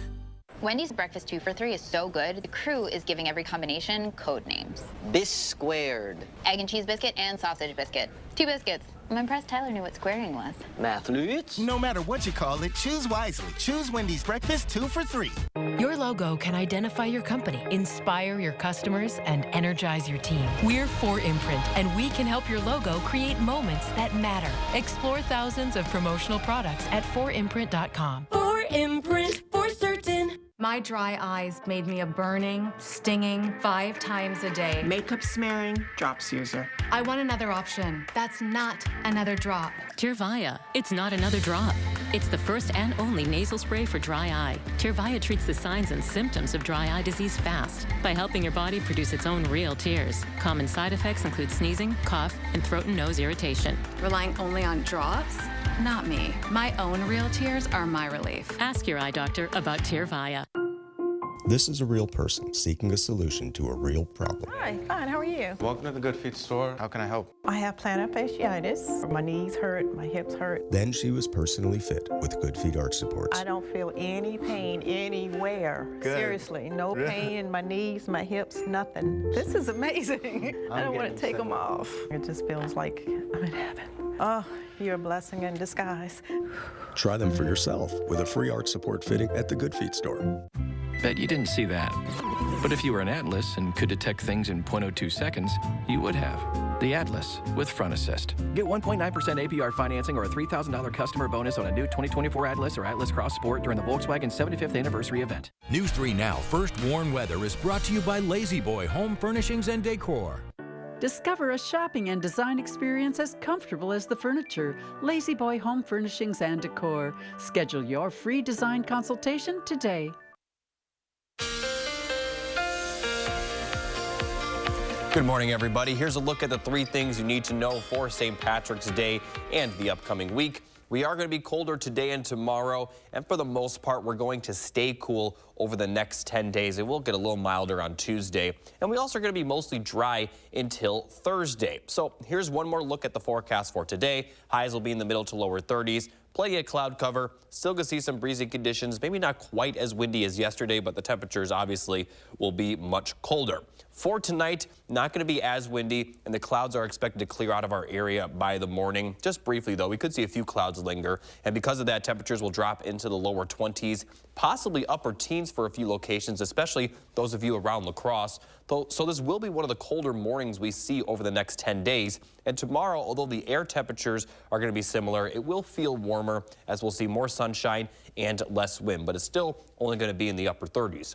Wendy's breakfast 2 for $3 is so good, the crew is giving every combination code names. Bis squared. Egg and cheese biscuit and sausage biscuit. 2 biscuits. I'm impressed Tyler knew what squaring was. Mathlutes? No matter what you call it, choose wisely. Choose Wendy's breakfast 2 for $3. Your logo can identify your company, inspire your customers, and energize your team. We're 4imprint, and we can help your logo create moments that matter. Explore thousands of promotional products at 4imprint.com. 4imprint, for certain. My dry eyes made me a burning, stinging 5 times a day. Makeup smearing, drops user. I want another option. That's not another drop. Tyrvaya. It's not another drop. It's the first and only nasal spray for dry eye. Tyrvaya treats the signs and symptoms of dry eye disease fast by helping your body produce its own real tears. Common side effects include sneezing, cough, and throat and nose irritation. Relying only on drops? Not me. My own real tears are my relief. Ask your eye doctor about Tyrvaya. This is a real person seeking a solution to a real problem. Hi, fine, how are you? Welcome to the Good Feet store. How can I help? I have plantar fasciitis. My knees hurt, my hips hurt. Then she was personally fit with Good Feet arch supports. I don't feel any pain anywhere. Good. Seriously, no pain in my knees, my hips, nothing. This is amazing. I don't want to take them off. It just feels like I'm in heaven. Oh, you're a blessing in disguise. Try them for yourself with a free arch support fitting at the Good Feet store. Bet you didn't see that. But if you were an Atlas and could detect things in 0.02 seconds, you would have. The Atlas with Front Assist. Get 1.9% APR financing or a $3,000 customer bonus on a new 2024 Atlas or Atlas Cross Sport during the Volkswagen 75th anniversary event. News 3 Now First Warn Weather is brought to you by Lazy Boy Home Furnishings and Decor. Discover a shopping and design experience as comfortable as the furniture. Lazy Boy Home Furnishings and Decor. Schedule your free design consultation today. Good morning, everybody. Here's a look at the 3 things you need to know for St. Patrick's Day and the upcoming week. We are going to be colder today and tomorrow, and for the most part, we're going to stay cool over the next 10 days. It will get a little milder on Tuesday, and we also are going to be mostly dry until Thursday. So here's one more look at the forecast for today. Highs will be in the middle to lower 30s. Plenty of cloud cover. Still going to see some breezy conditions. Maybe not quite as windy as yesterday, but the temperatures obviously will be much colder. For tonight, not going to be as windy, and the clouds are expected to clear out of our area by the morning. Just briefly, though, we could see a few clouds linger, and because of that, temperatures will drop into the lower 20s, possibly upper teens for a few locations, especially those of you around La Crosse. So this will be one of the colder mornings we see over the next 10 days. And tomorrow, although the air temperatures are going to be similar, it will feel warmer as we'll see more sunshine and less wind, but it's still only going to be in the upper 30s.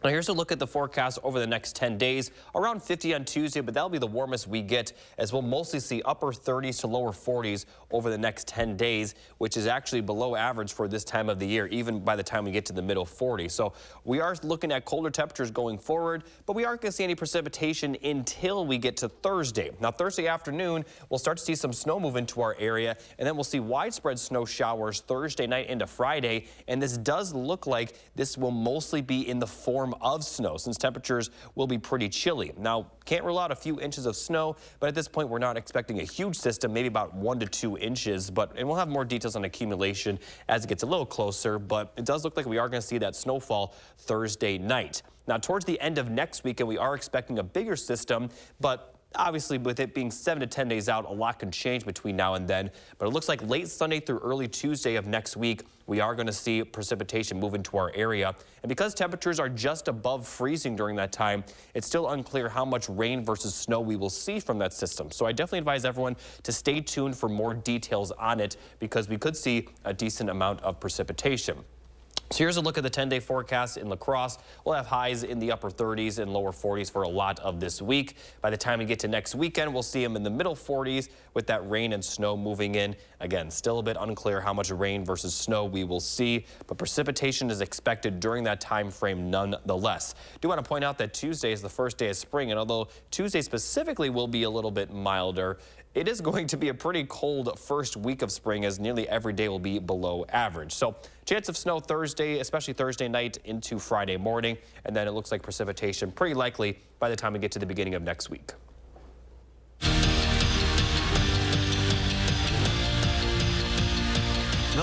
Now here's a look at the forecast over the next 10 days. Around 50 on Tuesday, but that'll be the warmest we get, as we'll mostly see upper 30s to lower 40s over the next 10 days, which is actually below average for this time of the year, even by the time we get to the middle 40s. So we are looking at colder temperatures going forward, but we aren't going to see any precipitation until we get to Thursday. Now Thursday afternoon, we'll start to see some snow move into our area, and then we'll see widespread snow showers Thursday night into Friday, and this does look like this will mostly be in the form of snow, since temperatures will be pretty chilly. Now, can't rule out a few inches of snow, but at this point we're not expecting a huge system, maybe about 1 to 2 inches, and we'll have more details on accumulation as it gets a little closer, but it does look like we are going to see that snowfall Thursday night. Now, towards the end of next weekend, we are expecting a bigger system, but obviously, with it being 7 to 10 days out, a lot can change between now and then. But it looks like late Sunday through early Tuesday of next week, we are going to see precipitation move into our area. And because temperatures are just above freezing during that time, it's still unclear how much rain versus snow we will see from that system. So I definitely advise everyone to stay tuned for more details on it, because we could see a decent amount of precipitation. So here's a look at the 10-day forecast in La Crosse. We'll have highs in the upper 30s and lower 40s for a lot of this week. By the time we get to next weekend, we'll see them in the middle 40s with that rain and snow moving in. Again, still a bit unclear how much rain versus snow we will see, but precipitation is expected during that time frame nonetheless. I do want to point out that Tuesday is the first day of spring, and although Tuesday specifically will be a little bit milder, it is going to be a pretty cold first week of spring, as nearly every day will be below average. So chance of snow Thursday, especially Thursday night into Friday morning, and then it looks like precipitation pretty likely by the time we get to the beginning of next week. The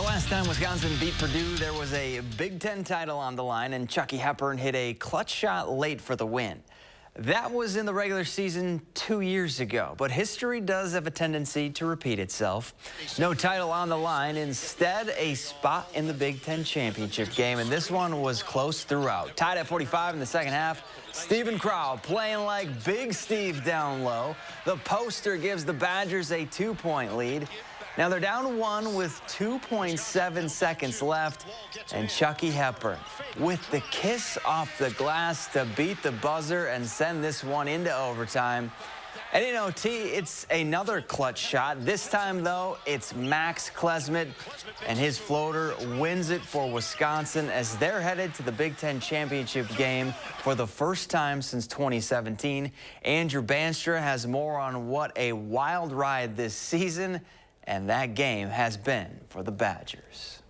last time Wisconsin beat Purdue, there was a Big Ten title on the line, and Chucky Hepburn hit a clutch shot late for the win. That was in the regular season 2 years ago, but history does have a tendency to repeat itself. No title on the line, instead a spot in the Big Ten championship game, and this one was close throughout. Tied at 45 in the second half, Stephen Crow playing like Big Steve down low. The poster gives the Badgers a 2-point lead. Now they're down 1 with 2.7 seconds left, and Chucky Hepburn with the kiss off the glass to beat the buzzer and send this one into overtime. And in OT, it's another clutch shot. This time, though, it's Max Klesmit, and his floater wins it for Wisconsin as they're headed to the Big Ten championship game for the first time since 2017. Andrew Banstra has more on what a wild ride this season and that game has been for the Badgers.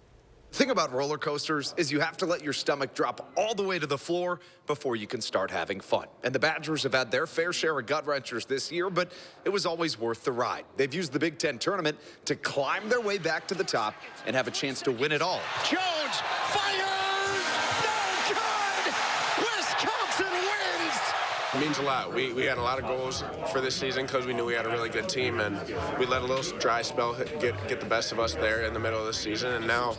The thing about roller coasters is you have to let your stomach drop all the way to the floor before you can start having fun. And the Badgers have had their fair share of gut wrenchers this year, but it was always worth the ride. They've used the Big Ten tournament to climb their way back to the top and have a chance to win it all. Jones fires! No good! Wisconsin wins! It means a lot. We had a lot of goals for this season because we knew we had a really good team, and we let a little dry spell get the best of us there in the middle of the season, and now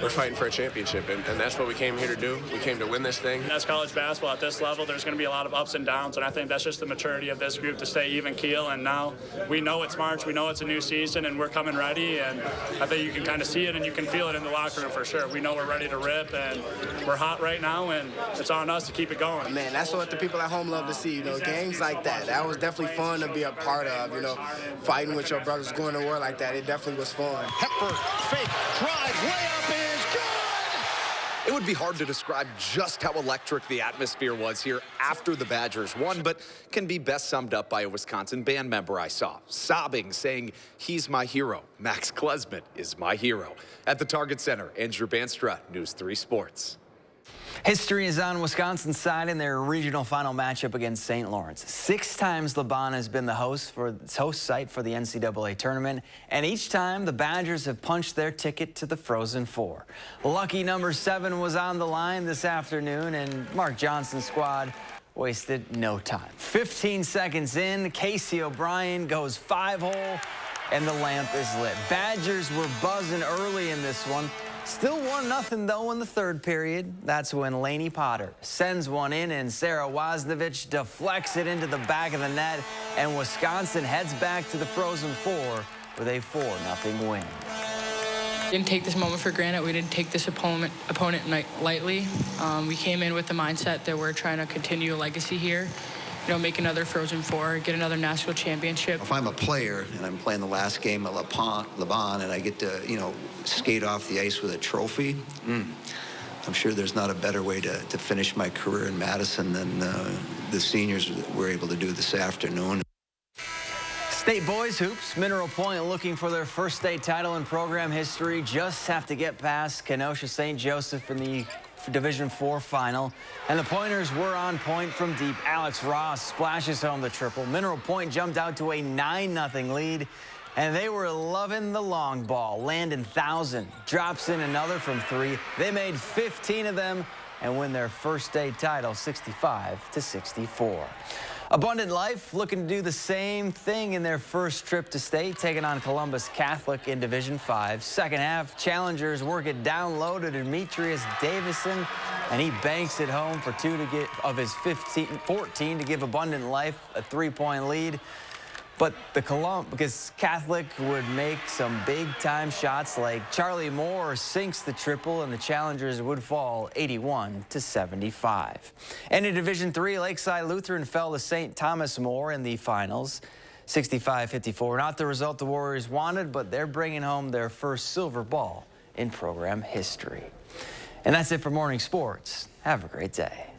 we're fighting for a championship, and that's what we came here to do. We came to win this thing. As college basketball at this level, there's going to be a lot of ups and downs, and I think that's just the maturity of this group to stay even keel, and now we know it's March, we know it's a new season, and we're coming ready, and I think you can kind of see it and you can feel it in the locker room for sure. We know we're ready to rip, and we're hot right now, and it's on us to keep it going. Man, that's what the people at home love to see, you know, games like that. That was definitely fun to be a part of, you know, fighting with your brothers, going to war like that. It definitely was fun. Hepburn, fake, drive, layup is good! It would be hard to describe just how electric the atmosphere was here after the Badgers won, but can be best summed up by a Wisconsin band member I saw, sobbing, saying, "He's my hero. Max Klesmit is my hero." At the Target Center, Andrew Banstra, News 3 Sports. History is on Wisconsin's side in their regional final matchup against St. Lawrence. 6 times LeBon has been the host site for the NCAA tournament, and each time the Badgers have punched their ticket to the Frozen Four. Lucky number 7 was on the line this afternoon, and Mark Johnson's squad wasted no time. 15 seconds in, Casey O'Brien goes 5-hole, and the lamp is lit. Badgers were buzzing early in this one. Still 1-0 though in the third period. That's when Laney Potter sends one in and Sarah Wozniewicz deflects it into the back of the net, and Wisconsin heads back to the Frozen Four with a 4-0 win. Didn't take this moment for granted. We didn't take this opponent lightly. We came in with the mindset that we're trying to continue a legacy here. You know, make another Frozen Four, get another national championship. If I'm a player and I'm playing the last game at LeBon and I get to, you know, skate off the ice with a trophy, I'm sure there's not a better way to finish my career in Madison than the seniors were able to do this afternoon. State boys hoops, Mineral Point looking for their first state title in program history. Just have to get past Kenosha St. Joseph in the Division IV final. And the Pointers were on point from deep. Alex Ross splashes home the triple. Mineral Point jumped out to a 9-0 lead, and they were loving the long ball. Landon Thousand drops in another from 3. They made 15 of them and win their first state title 65-64. Abundant Life looking to do the same thing in their first trip to state, taking on Columbus Catholic in Division V. Second half, challengers work it down low to Demetrius Davison, and he banks it home for 2 to get of his 14 to give Abundant Life a 3-point lead. But because Catholic would make some big-time shots, like Charlie Moore sinks the triple, and the challengers would fall 81-75. And in Division III, Lakeside Lutheran fell to St. Thomas More in the finals, 65-54. Not the result the Warriors wanted, but they're bringing home their first silver ball in program history. And that's it for Morning Sports. Have a great day.